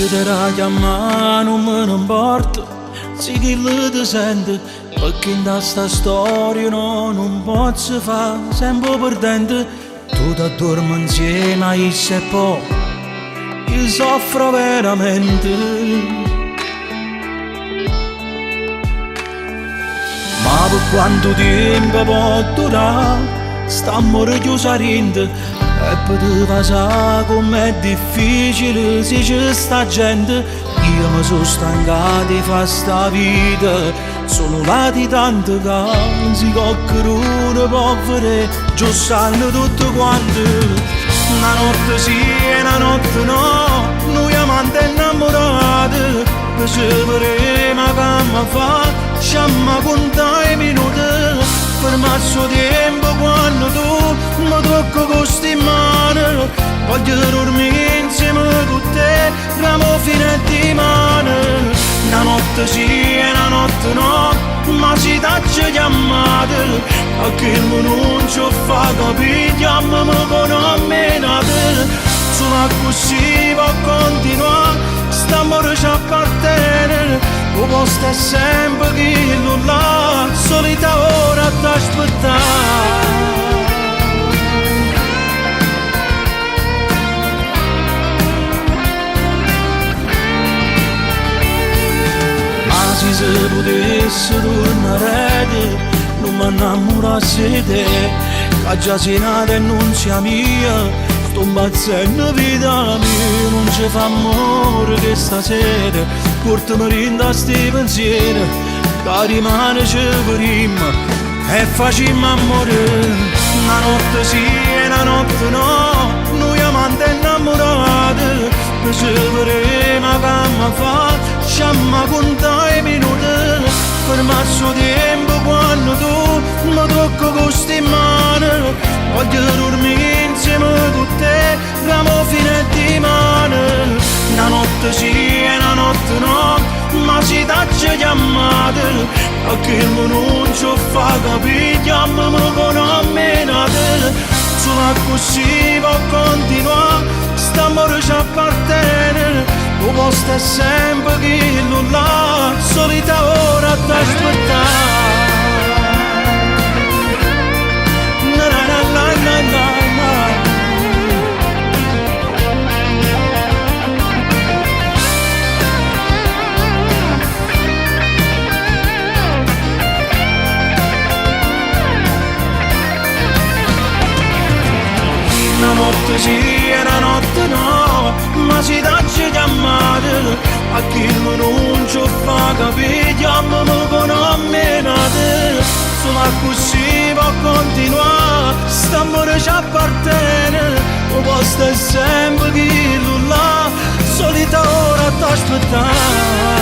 Io te la chiamare non me ne importa, se chi ti sente, perché in questa storia no, non posso fare sempre perdente. Tu ti addormi insieme a essa e poi io soffro veramente. Ma per quanto tempo può durare, stiamo chiusi a rinde. E poteva sapere com'è difficile se c'è sta gente. Io mi sono stancato di fare sta vita, sono lati tante cose, qualcuno può vedere, già sanno tutti quanti. Una notte sì e una notte no, noi amanti innamorati, perceveremo che mi fa, sciamma contare i minuti. Per mazzo tempo quando tu mi tocco con sti mani, voglio dormire insieme con te, ramo fine di mano. Una notte sì e una notte no, ma si taccia chiamate, a che non ci fa capire, chiamami con ammenate. Solo così può continuare, st'amore ci appartiene. O posto è sempre chi non l'ha, solita ora t'aspettare. Ma se si potesse tornare, non mi innamorassi di te, che già sei nata e non sia mia. Sto impazzendo vita mia, non ci fa amore che stasera, portami rinda a sti pensieri, che rimane ci vedremo e facciamo amore. Una notte sì e una notte no, noi amanti innamorati, perceveremo che mi fa, sciamma contare i minuti. Per mazzo tempo quando tu mi tocco con sti mani, voglio dormire insieme con te, ramo fine di mano. Una notte sì e una notte no, ma si taccia chiamate, a che non ci fa capire, chiamami con ammenate. Solo così può continuare, st'amore ci appartiene. O posto è sempre chi non l'ha, solita ora t'aspettare. Na na na na na na. Una notte sì e una notte no, ma si taccia chiamate, a chi non ci fa capire, chiamami con ammenate. Solo così può continuare, st'amore ci appartiene. O posto è sempre chi non l'ha, solita ora t'aspettare.